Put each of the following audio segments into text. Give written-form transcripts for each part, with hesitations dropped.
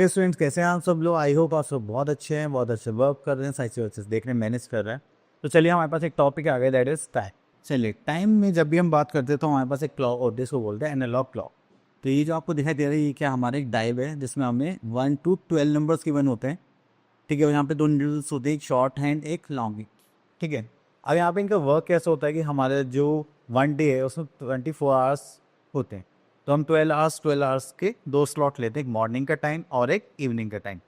Okay students, कैसे हैं आप सब लोग? आई होप आप सब बहुत अच्छे हैं, बहुत अच्छे वर्क कर रहे हैं, साइंस वर्सेस देख रहे हैं, मैनेज कर रहे हैं। तो चलिए हमारे पास एक टॉपिक आ गया, दैट इज टाइम। चलिए टाइम में जब भी हम बात करते हैं तो हमारे पास एक क्लॉक होती है, इसको बोलते हैं एनालॉग क्लॉक। तो ये जो आपको दिखाई दे रहा है ये क्या हमारा एक डाइव है जिसमें हमें 1 to 12 नंबर्स गिवन होते हैं। ठीक है, यहाँ पे दो नीडल्स होते हैं, एक शॉर्ट हैंड एक लॉन्ग हैंड। ठीक है, अब यहाँ पे इनका वर्क कैसे होता है कि हमारे जो 1 डे है उसमें 24 आवर्स होते हैं। तो हम 12 आवर्स के दो स्लॉट लेते हैं, एक मॉर्निंग का टाइम और एक इवनिंग का टाइम।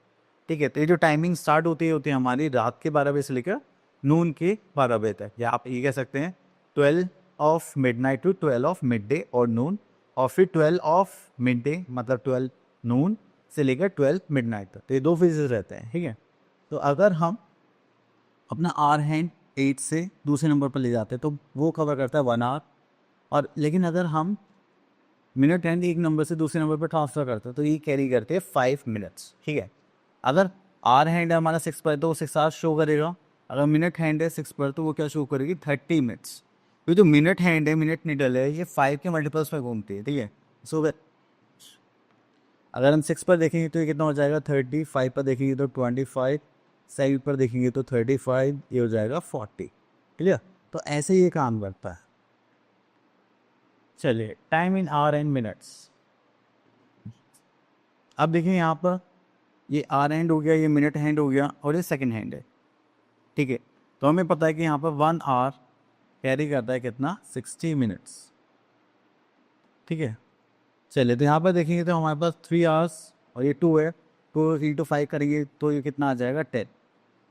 ठीक है, तो ये जो टाइमिंग स्टार्ट होती है हमारी रात के 12 बजे से लेकर नून के 12 बजे तक, या आप ये कह सकते हैं 12 of midnight to 12 of midday और नून, और फिर 12 ऑफ मिड डे मतलब 12 नून से लेकर 12 मिड नाइट तक। तो ये दो फेजेस रहते हैं। ठीक है, तो अगर हम अपना आर हैंड 8 से दूसरे नंबर पर ले जाते हैं तो वो कवर करता है 1 आवर। और लेकिन अगर हम मिनट हैंड एक नंबर से दूसरे नंबर पर ट्रांसफर करते हैं तो ये कैरी करते हैं 5 मिनट्स। ठीक है, अगर आर हैंड है हमारा 6 पर तो वो 6 आवर्स शो करेगा। अगर मिनट हैंड है 6 पर तो वो क्या शो करेगी 30 मिनट्स। ये जो मिनट हैंड है, मिनट निडल है, ये 5 के मल्टीपल्स में घूमती है। ठीक है, सो अगर हम 6 पर देखेंगे तो ये कितना हो जाएगा 30, 5 पर देखेंगे तो 25, 7 पर देखेंगे तो 35, ये हो जाएगा 40। क्लियर? तो ऐसे ये काम करता है। चलिए time in our and minutes. अब देखिए यहाँ पर ये आर हैंड हो गया, ये मिनट हैंड हो गया और ये सेकंड हैंड है। ठीक है, तो हमें पता है कि यहाँ पर 1 आवर कैरी करता है कितना 60 मिनट्स। ठीक है, चलिए तो यहाँ पर देखेंगे तो हमारे पास 3 आवर्स और ये 2 है, 2 × 5 करेंगे तो ये कितना आ जाएगा 10।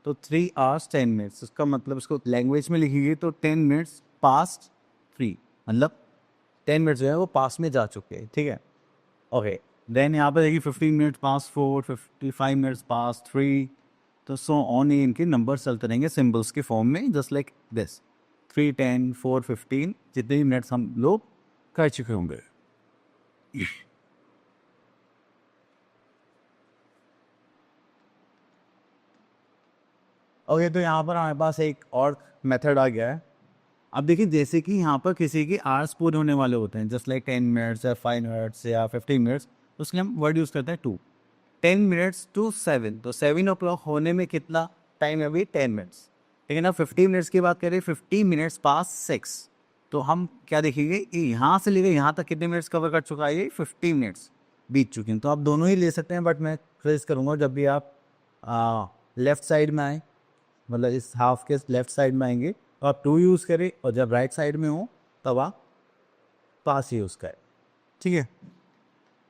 तो 3 hours 10 minutes, इसका मतलब इसको लैंग्वेज में लिखेंगे तो 10 मिनट्स पास्ट 3, मतलब 10 मिनट्स जो है वो पास में जा चुके हैं। ठीक है, ओके। देन यहाँ पर देखिए 15 मिनट्स पास 4, 55 मिनट्स पास 3, तो सो ऑन ही इनके नंबर चलते रहेंगे सिम्बल्स के फॉर्म में, जस्ट लाइक दिस 3, 10, 4, 15, जितने भी मिनट्स हम लोग कर चुके होंगे। ओके, तो यहाँ पर हमारे पास एक और मेथड आ गया है। अब देखिए जैसे कि यहाँ पर किसी के आवर्स पूरे होने वाले होते हैं, जस्ट लाइक 10 मिनट्स या 5 मिनट्स या 15 मिनट्स, तो उसके लिए हम वर्ड यूज़ करते हैं 2। 10 मिनट्स टू 7, तो 7 o'clock होने में कितना टाइम है अभी 10 मिनट्स। लेकिन अब 15 मिनट्स की बात करें, 50 मिनट्स पास 6, तो हम क्या देखेंगे कि यहाँ से लेकर यहाँ तक कितने मिनट्स कवर कर चुका है, ये 50 मिनट्स बीत चुके हैं। तो आप दोनों ही ले सकते हैं, बट मैं सजेस्ट करूँगा जब भी आप लेफ़्ट साइड में आए, मतलब इस हाफ के लेफ्ट साइड में आएंगे तो आप 2 यूज़ करें, और जब राइट साइड में हो तब आप पास यूज़ करें। ठीक है,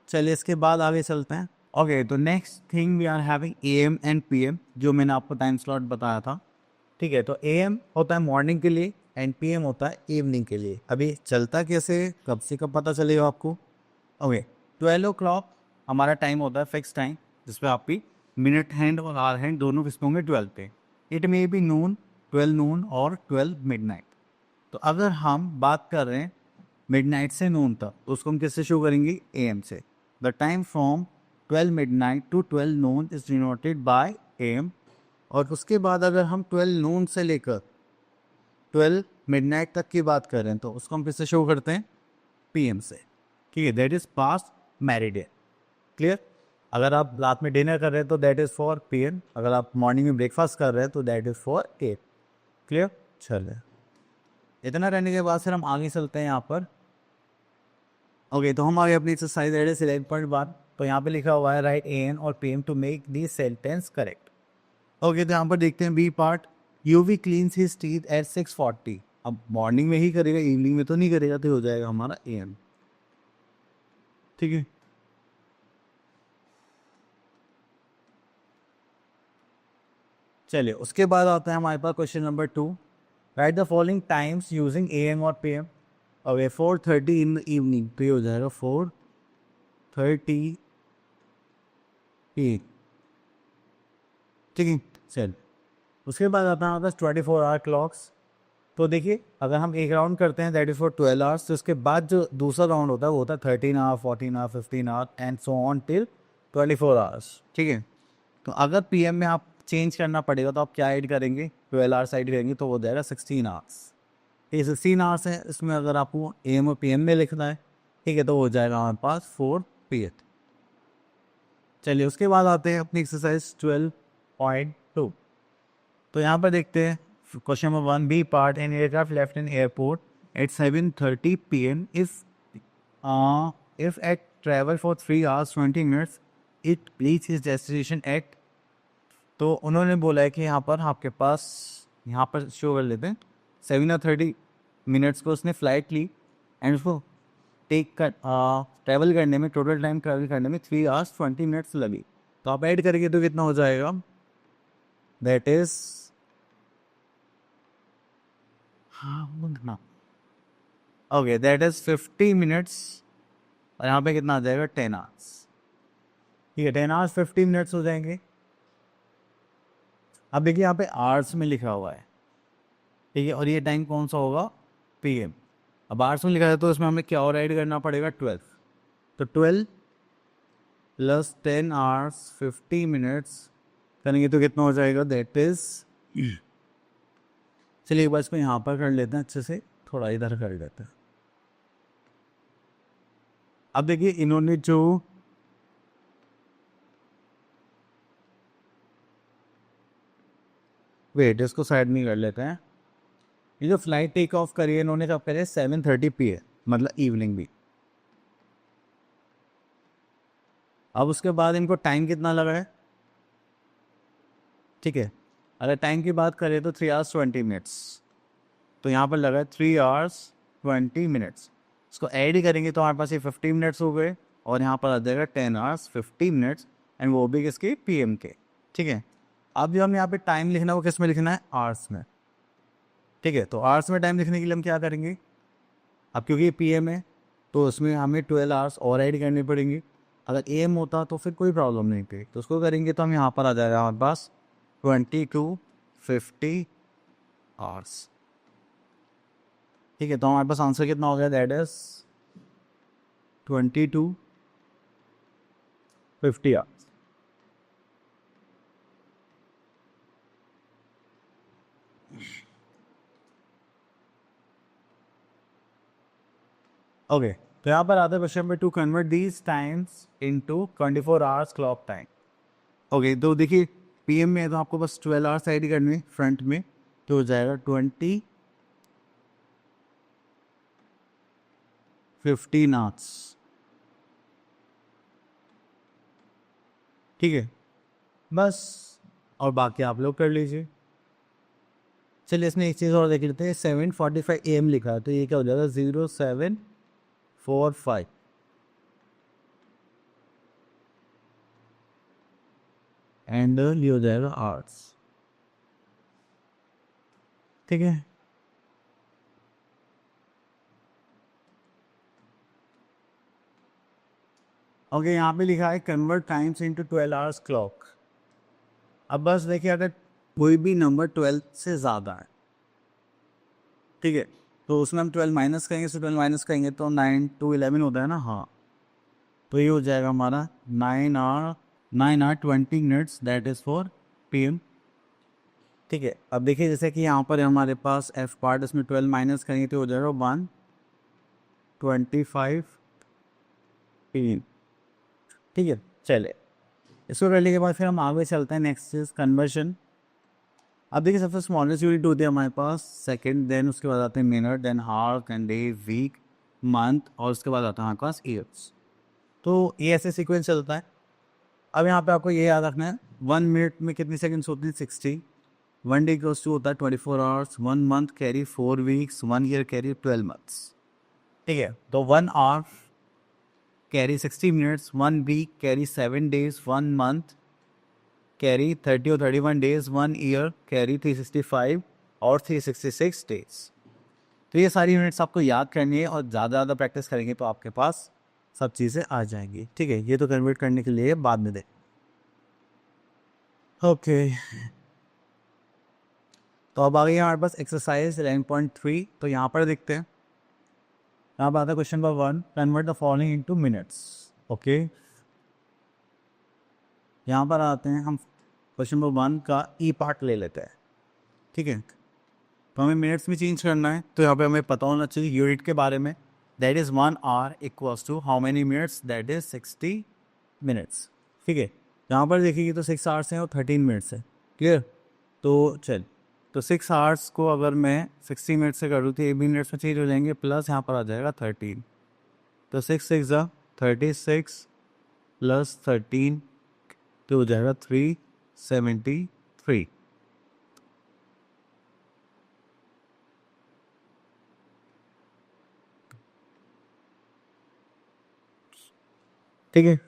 चलिए इसके बाद आगे चलते हैं। ओके, तो next thing we are having AM and PM, जो मैंने आपको टाइम स्लॉट बताया था। ठीक है, तो AM होता है मॉर्निंग के लिए एंड PM होता है इवनिंग के लिए। अभी चलता कैसे, कब से कब पता चलेगा आपको? ओके, 12 o'clock हमारा टाइम होता है फिक्स टाइम, जिसपे आपकी मिनट हैंड और आवर हैंड दोनों किस पे होंगे 12 पे। इट मे बी नून, 12 नून और 12 मिडनाइट। तो अगर हम बात कर रहे हैं मिडनाइट से नून तक, तो उसको हम किससे शो करेंगे? AM से। The time from 12 midnight to 12 noon is denoted by AM। और उसके बाद अगर हम 12 नून से लेकर 12 मिडनाइट तक की बात कर रहे हैं तो उसको हम किससे शो करते हैं? PM से। ठीक है, that is past married. Clear? अगर आप रात में डिनर कर रहे हैं तो दैट इज़ फॉर PM, अगर आप मॉर्निंग में ब्रेकफास्ट कर रहे हैं तो दैट इज़ फॉर 8। क्लियर? चलिए, इतना रहने के बाद फिर हम आगे चलते हैं यहाँ पर। ओके, तो हम आगे अपनी एक्सरसाइज दैट इज 11.1। तो यहाँ पे लिखा हुआ है राइट AM और PM to make the sentence correct. Okay, तो यहाँ पर देखते हैं B part. Yuvi cleans his teeth at 6:40। अब मॉर्निंग में ही करेगा, इवनिंग में तो नहीं करेगा, तो हो जाएगा हमारा AM। ठीक है, चलिए उसके बाद आता है हमारे पास question number 2। Write the following times using AM और PM। अवे 4:30 इन द इवनिंग, तो ये हो जाएगा 4:30 PM। ठीक है, चल उसके बाद आता है हमारे पास 24 आवर क्लॉक्स। तो देखिए अगर हम एक राउंड करते हैं दैट इज फॉर 12 आवर्स, तो उसके बाद जो दूसरा राउंड होता है वो होता है 13 hour, 14 hour, 15 hour and so on till 24 hours. ठीक है, तो अगर PM में आप चेंज करना पड़ेगा तो आप क्या ऐड करेंगे? 12 आवर्स ऐड करेंगे तो हो जाएगा 16 आवर्स। ये 16 आवर्स है, इसमें अगर आपको AM और PM में लिखना है, ठीक है, तो हो जाएगा हमारे पास 4 PM। चलिए उसके बाद आते हैं अपनी एक्सरसाइज 12.2। तो यहाँ पर देखते हैं question number 1, B part an aircraft left in airport at 7:30 PM if at travel for 3 hours 20 minutes it reach his destination at। तो उन्होंने बोला है कि यहाँ पर आपके पास, यहाँ पर शो कर लेते हैं 7:30 को उसने फ़्लाइट ली एंड उसको टेक कर ट्रैवल करने में, टोटल टाइम ट्रैवल करने में 3 hours 20 minutes लगी। तो आप ऐड करेंगे तो कितना हो जाएगा, that is okay that is 50 minutes और यहाँ पे कितना आ जाएगा 10 hours। ठीक है 10 hours 50 minutes हो जाएंगे। अब देखिए यहाँ पे आवर्स में लिखा हुआ है, ठीक है, और ये टाइम कौन सा होगा, PM। अब आवर्स में लिखा है तो इसमें हमें क्या और ऐड करना पड़ेगा 12। तो 12 + 10 hours 50 minutes करेंगे तो कितना हो जाएगा, दैट इज, चलिए एक बार इसको यहाँ पर कर लेते हैं अच्छे से, थोड़ा इधर कर लेते हैं। अब देखिए इन्होंने जो वेट इसको साइड में कर लेते हैं। ये जो फ्लाइट टेक ऑफ करी है इन्होंने कब करी है, 7:30 PM, मतलब इवनिंग भी। अब उसके बाद इनको टाइम कितना लगा है, ठीक है, अगर टाइम की बात करें तो 3 hours 20 minutes, तो यहाँ पर लगा है 3 hours 20 minutes। इसको ऐड ही करेंगे तो हमारे पास ये 50 minutes हो गए और यहाँ पर आ जाएगा 10 hours 50 minutes एंड वो भी किसके, PM के। ठीक है, अब जो हम यहाँ पे टाइम लिखना है वो किस में लिखना है, आवर्स में। ठीक है, तो आवर्स में टाइम लिखने के लिए हम क्या करेंगे, अब क्योंकि ये PM है तो उसमें हमें 12 hours और ऐड करनी पड़ेंगी। अगर AM होता तो फिर कोई प्रॉब्लम नहीं थी, तो उसको करेंगे तो हम यहाँ पर आ जाएगा हमारे पास 22:50 hours। ठीक है, तो हमारे पास आंसर कितना हो गया, दैट इज 22:50 hours। ओके, तो यहाँ पर आता है question number 2, convert these times into 24 hours clock time. Okay, तो देखिए PM में है तो आपको बस 12 hours ऐड करनी फ्रंट में, तो हो जाएगा 20:15 hours। ठीक है, बस, और बाकी आप लोग कर लीजिए। चलिए इसमें एक चीज़ और देख लेते हैं, 7:45 AM लिखा है तो ये क्या हो जाएगा, 07:45 एंड ये हो जाएगा आवर्स। ठीक है, ओके, यहाँ पे लिखा है convert times into 12 hours clock. अब बस देखिए अगर कोई भी नंबर 12 से ज़्यादा है, ठीक है, तो उसमें हम 12 माइनस करेंगे, तो 12 माइनस करेंगे तो 9 to 11 होता है ना, हाँ, तो ये हो जाएगा हमारा 9 hour 20 minutes, that is for PM। ठीक है, अब देखिए जैसे कि यहाँ पर हमारे पास F पार्ट, इसमें 12 माइनस करेंगे तो हो जाएगा 1:25 PM। ठीक है, चले इसको करने के बाद फिर हम आगे चलते हैं, नेक्स्ट चीज कन्वर्शन। अब देखिए सबसे स्मॉलेस्ट यूनिट होती है हमारे पास सेकंड, देन उसके बाद आते हैं मिनट, देन हावर, देन डे, वीक, मंथ, और उसके बाद आता है हमारे पास ईयर्स। तो ये ऐसे सीक्वेंस चलता है। अब यहाँ पे आपको ये याद रखना है 1 मिनट में कितनी सेकंड्स होती हैं, 60। 1 डे इक्वल्स टू होता है 24 hours, 1 month carry 4 weeks, 1 year carry 12 months। ठीक है, तो 1 hour carry 60 minutes, 1 week carry 7 days, 1 month carry 30 or 31 days, 1 year carry 365 और 366 days। तो ये सारी यूनिट्स आपको याद करनी है और ज़्यादा प्रैक्टिस करेंगे तो आपके पास सब चीज़ें आ जाएंगी। ठीक है, ये तो कन्वर्ट करने के लिए बाद में दे। ओके, तो अब आ गई हमारे पास एक्सरसाइज 11.3। तो यहाँ पर देखते हैं, यहाँ पर आता है question number 1, convert the following into minutes. Okay, यहाँ पर आते हैं हम, क्वेश्चन नंबर 1 का ई पार्ट ले लेते हैं। ठीक है, तो हमें मिनट्स में चेंज करना है, तो यहाँ पे हमें पता होना चाहिए यूनिट के बारे में, that is 1 hour equals to how many minutes, that is 60 minutes। ठीक है, यहाँ पर देखेंगे तो 6 आवर्स हैं और 13 मिनट्स है। क्लियर? तो चल, तो 6 आवर्स को अगर मैं 60 मिनट से करूँ तो 8 मिनट्स में चेंज हो जाएंगे, प्लस यहाँ पर आ जाएगा 13। तो 6 6 36 प्लस 13 तो हो जाएगा 373। ठीक है,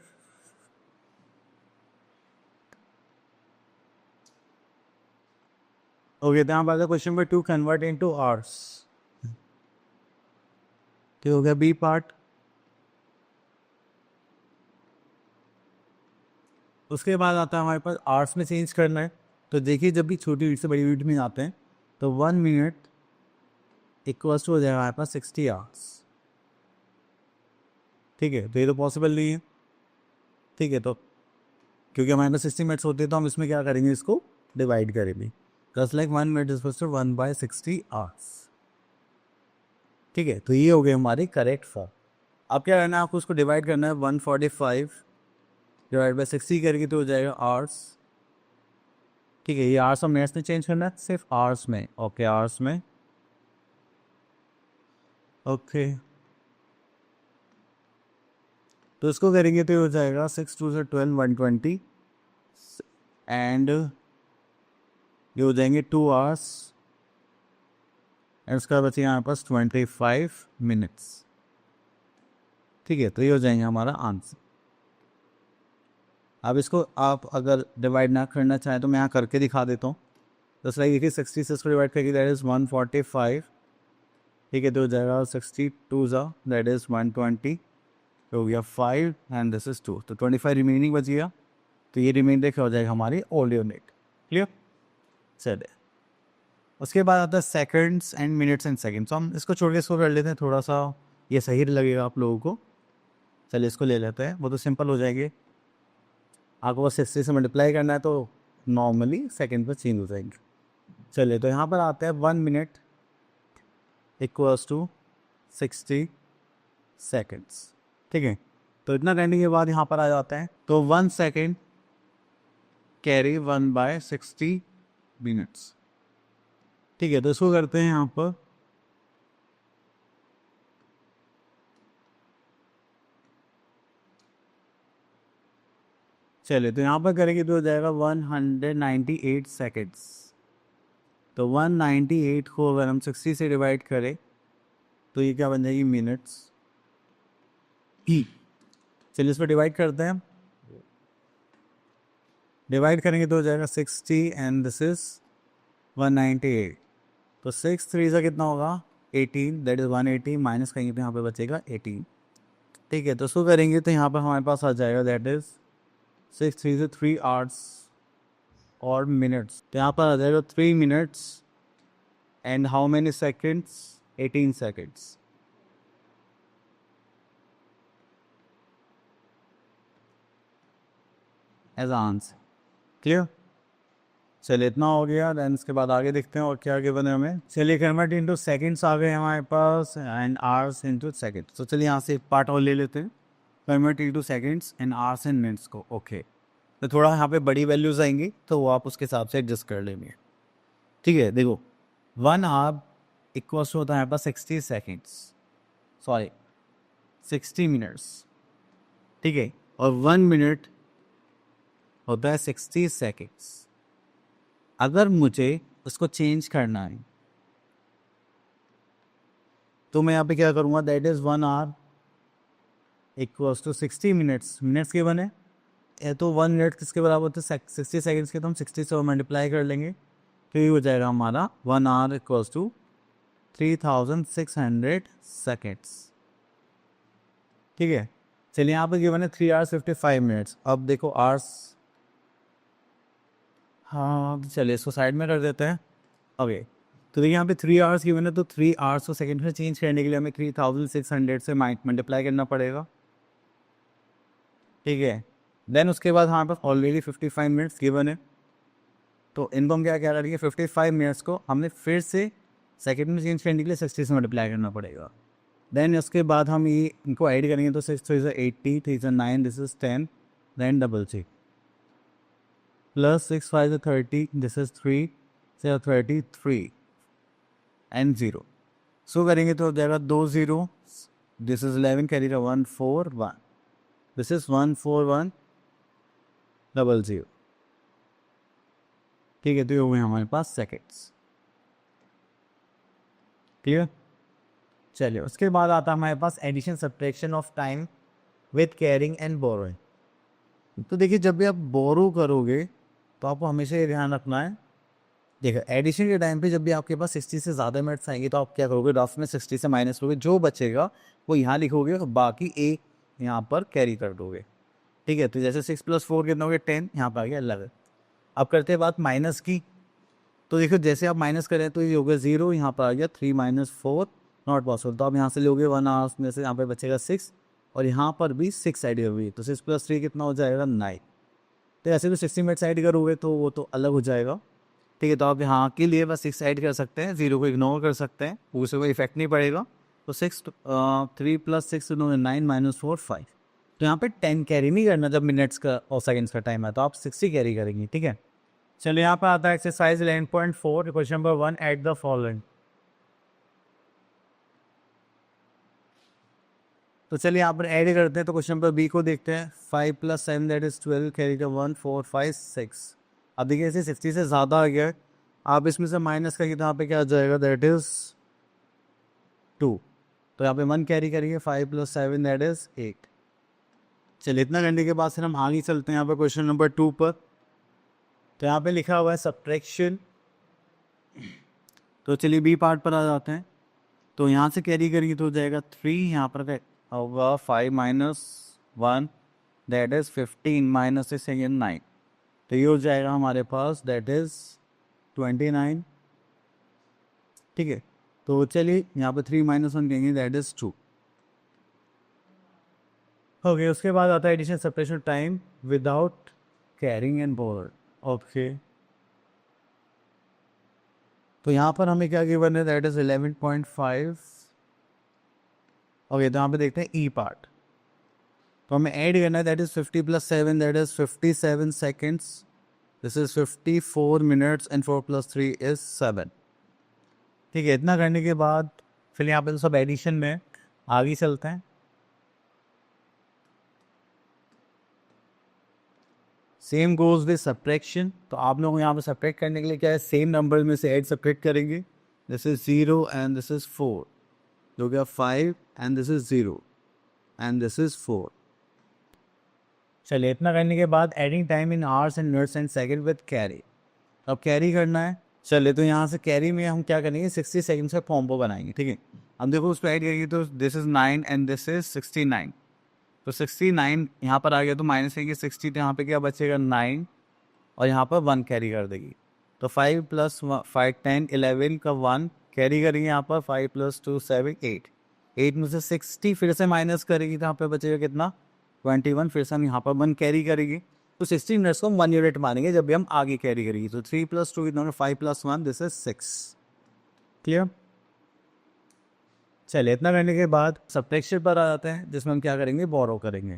ओके। तो यहाँ पर question number 2, convert into hours. ठीक हो गया बी पार्ट। उसके बाद आता है हमारे पास आवर्स में चेंज करना है। तो देखिए, जब भी छोटी यूनिट से बड़ी यूनिट में आते हैं तो 1 मिनट इक्वल्स टू हो जाएगा हमारे पास 60 आवर्स। ठीक है, तो ये तो पॉसिबल नहीं है। ठीक है, तो क्योंकि हमारे पास 60 मिनट्स होते हैं तो हम इसमें क्या करेंगे, इसको डिवाइड करेंगे। Just like 1 minute is to 1/60 hours. ठीक है, तो ये हो गए हमारे करेक्ट फॉर्म। अब क्या करना है, आपको उसको डिवाइड करना है। 145 डिवाइड बाई 60 करके तो हो जाएगा आवर्स। ठीक है, ये आवर्स और मिनट्स में चेंज करना है, सिर्फ आवर्स में। ओके, आवर्स में। ओके, तो इसको करेंगे तो हो जाएगा 6 2 से 12 120 एंड ये हो जाएंगे 2 आवर्स एंड उसका बचे यहाँ पास 25 मिनट्स। ठीक है, तो ये हो जाएंगे हमारा आंसर। अब इसको आप अगर डिवाइड ना करना चाहें तो मैं यहाँ करके दिखा देता हूँ। तो लाइक देखिए, 60 से इसको डिवाइड करके दैट इज़ 145। ठीक है, तो हो जाएगा 62 ज़ा दैट इज़ 120, तो हो गया 5 एंड दिस इज़ 2, तो 25 रिमेनिंग बच गया। तो ये रिमेंडर क्या हो जाएगा हमारी ओल्ड यूनिट। क्लियर? चलिए, उसके बाद आता है seconds and minutes and seconds. तो हम इसको छोड़ के इसको कर लेते हैं, थोड़ा सा ये सही लगेगा आप लोगों को। चलिए, इसको ले लेते हैं, वो तो सिंपल हो जाएंगे। आपको बस 60 से मल्टीप्लाई करना है तो नॉर्मली सेकंड पर चेंज हो जाएंगे। चलिए, तो यहाँ पर आता है 1 मिनट इक्वल्स टू 60 सेकेंड्स। ठीक है, तो इतना करने के बाद यहाँ पर आ जाता है, तो 1 सेकेंड कैरी 1/60 मिनट्स। ठीक है, तो इसको करते हैं यहाँ पर। चलिए, तो यहाँ पर करेंगे तो हो जाएगा 198 सेकेंड्स। तो 198 को अगर हम 60 से डिवाइड करें तो ये क्या बन जाएगी, मिनट्स। चलिए, इस पर डिवाइड करते हैं। डिवाइड करेंगे तो हो जाएगा 60 एंड दिस इज 198। तो 6 3 से कितना होगा, 18, दैट इज़ 180 माइनस करेंगे तो यहाँ पे बचेगा 18। ठीक है, तो इसको करेंगे तो यहाँ पर हमारे पास आ जाएगा दैट इज़ 6 3 से 3 आवर्स और मिनट्स। तो यहाँ पर आ जाएगा 3 minutes and how many seconds, 18 seconds. As answer. Clear? चलिए, इतना हो गया। देन इसके बाद आगे देखते हैं और क्या आगे बने हमें। चलिए, कन्वर्ट इनटू सेकंड्स आ गए हमारे पास एंड आवर्स इनटू सेकंड्स। तो चलिए यहाँ से एक पार्ट और ले लेते हैं, convert into seconds and hours and minutes को। ओके, तो थोड़ा यहाँ पे बड़ी वैल्यूज आएंगी तो वो आप उसके हिसाब से एडजस्ट कर लेंगे। ठीक है, देखो 1 आवर इक्वल्स होता है यहाँ पर 60 सेकेंड्स, सॉरी 60 मिनट्स। ठीक है, और 1 मिनट होता है 60 सेकेंड्स। अगर मुझे उसको चेंज करना है तो मैं यहाँ पे क्या करूँगा, that is 1 hour equals to 60 minutes. Minutes के बने तो 1 मिनट किसके बराबर होते हैं, 60 सेकेंड्स के। तो हम 60 से मल्टीप्लाई कर लेंगे तो ये हो जाएगा हमारा 1 आवर इक्वल्स टू 3600 सेकेंड्स। ठीक है, चलिए यहाँ पर गिवन है 3 आवर्स 55 मिनट्स। अब देखो आवर्स, हाँ चलिए इसको साइड में कर देते हैं। ओके, तो देखिए यहाँ पे 3 आवर्स गिवन है, तो 3 आवर्स को सेकेंड में चेंज करने के लिए हमें 3600 से मल्टीप्लाई करना पड़ेगा। ठीक है, देन उसके बाद हमारे पास ऑलरेडी 55 मिनट्स गिवन है, तो इनको हम क्या क्या करेंगे, 55 मिनट्स को हमने फिर से सेकेंड में चेंज करने के लिए 60 से मल्टीप्लाई करना पड़ेगा। देन उसके बाद हम ये इनको ऐड करेंगे तो 6 3 80, 3 9, this is 10, then double 6 plus 6 5 is 30, this is 3 से 33 and 0. सो करेंगे तो हो जाएगा 2 0, दिस इज 11 कैरी का 1 4 1, दिस इज 1 4 1 डबल 0. ठीक है, तो ये हो गए हमारे पास सेकेंड्स. क्लियर. चलिए, उसके बाद आता है हमारे पास addition subtraction of time with carrying and borrowing. तो देखिए, जब भी आप बोरो करोगे तो आपको हमेशा ये ध्यान रखना है. देखो, एडिशन के टाइम पे जब भी आपके पास 60 से ज़्यादा मिनट्स आएंगे तो आप क्या करोगे, रफ में 60 से माइनस करोगे, जो बचेगा वो यहाँ लिखोगे और बाकी ए यहाँ पर कैरी कर दोगे. ठीक है, तो जैसे 6 + 4 कितना हो गया 10, यहाँ पर आ गया 11. अब करते हैं बात माइनस की. तो देखो, जैसे आप माइनस करें तो ये हो गया 0, यहाँ पर आ गया 3 - 4 नॉट पॉसिबल. तो आप यहाँ से लोगे 1 आवर्स में से, यहाँ पे बचेगा 6 और यहाँ पर भी 6 ऐड हुई, तो 6 + 3 कितना हो जाएगा 9. तो ऐसे तो 60 मिनट्स ऐड करोगे तो वो तो अलग हो जाएगा. ठीक है, तो आप यहाँ के लिए बस 6 ऐड कर सकते हैं, 0 को इग्नोर कर सकते हैं, उससे कोई इफेक्ट नहीं पड़ेगा. तो 3 + 6 9 - 4 5. तो यहाँ पे 10 कैरी नहीं करना जब मिनट्स का और सेकंड्स का टाइम है, तो आप 60 कैरी करेंगे. ठीक है, चलिए यहाँ पर आता है exercise 11.4 question number 1, at the following. तो चलिए यहाँ पर ऐड करते हैं. तो क्वेश्चन नंबर बी को देखते हैं. 5 + 7 दैट इज 12 कैरी का 1 4 5 6. अब देखिए, इसे 60 से ज़्यादा आ गया है. आप इसमें से माइनस करिए तो यहाँ पे क्या आ जाएगा, दैट इज 2. तो यहाँ पे 1 कैरी करिए. 5 + 7 दैट इज 8. चलिए, इतना करने के बाद फिर हम आगे चलते हैं यहाँ पे क्वेश्चन नंबर 2 पर. तो यहाँ पे लिखा हुआ है सब्ट्रैक्शन. तो चलिए बी पार्ट पर आ जाते हैं. तो यहाँ से कैरी करिए तो हो जाएगा 3, यहाँ पर होगा 5 - 1 दैट इज 15 - 6 अगेन 9. तो ये हो जाएगा हमारे पास दैट इज 29. ठीक है, तो चलिए यहाँ पे 3 - 1 कहेंगे दैट इज 2. ओके, उसके बाद आता है addition subtraction time without carrying and board. Okay, तो यहाँ पर हमें क्या गिवन है, दैट इज 11.5. ओके, तो यहाँ पे देखते हैं ई पार्ट. तो हमें ऐड करना है, that is 50 + 7 that is 57 seconds. This is 54 minutes and 4 + 3 is 7. ठीक है, इतना करने के बाद फिर यहाँ पे तो सब एडिशन में आगे चलते हैं. Same goes with subtraction. तो आप लोग यहाँ पे सब्ट्रैक्ट करने के लिए क्या है, सेम नंबर में से ऐड सब्ट्रैक्ट करेंगे. This is 0 and this is 4, जो गया 5 and this is 0 and this is 4. चलिए, इतना करने के बाद adding time in hours and minutes and second with carry. अब कैरी करना है. चलिए, तो यहाँ से कैरी में हम क्या करेंगे, 60 सेकंड्स का कॉम्बो बनाएंगे. ठीक है, अब देखो उस पर ऐड करेंगे तो this is 9 and this is 69. तो 69 यहाँ पर आ गया तो माइनस करेंगे 60, तो यहाँ पे क्या बचेगा 9 और यहाँ पर 1 कैरी कर देगी. तो 5 + 5 10 11 का 1 कैरी करेंगे. यहाँ पर 5 + 2 7 8. 8 में से 60 फिर से माइनस करेगी तो यहाँ पे बचेगा कितना 21. फिर से हम यहाँ पर 1 कैरी करेंगे. तो 60 मिनट्स को हम 1 यूनिट मानेंगे जब भी हम आगे कैरी करेंगे. तो 3 + 2 कितना, 5 + 1 दिस इज 6. क्लियर. चलिए, इतना करने के बाद सब्ट्रैक्शन पर आ जाते हैं, जिसमें हम क्या करेंगे, बोरो करेंगे.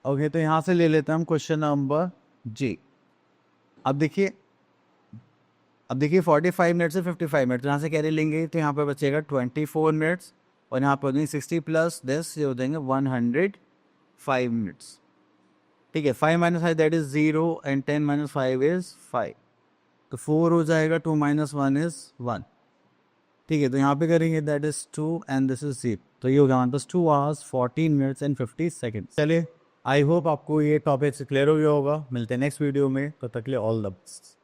ओके, तो यहाँ से ले लेते हैं हम क्वेश्चन नंबर जी. अब देखिए 45 मिनट से 55 मिनट यहाँ से कैरी लेंगे तो यहाँ पर बचेगा 24 मिनट्स और यहाँ पर 60 + दिस ये हो जाएंगे 105 मिनट्स. ठीक है, 5 - 5 दैट इज 0 एंड 10 - 5 इज 5. तो 4 हो जाएगा, 2 - 1 इज 1. ठीक है, तो यहाँ पे करेंगे that is 2 and this is 0. तो ये होगा हमारे पास 2 आवर्स 14 मिनट्स एंड 50 सेकेंड्स. चलिए, आई होप आपको ये टॉपिक से क्लियर हो गया होगा. मिलते हैं नेक्स्ट वीडियो में, तब तक के लिए ऑल द बेस्ट.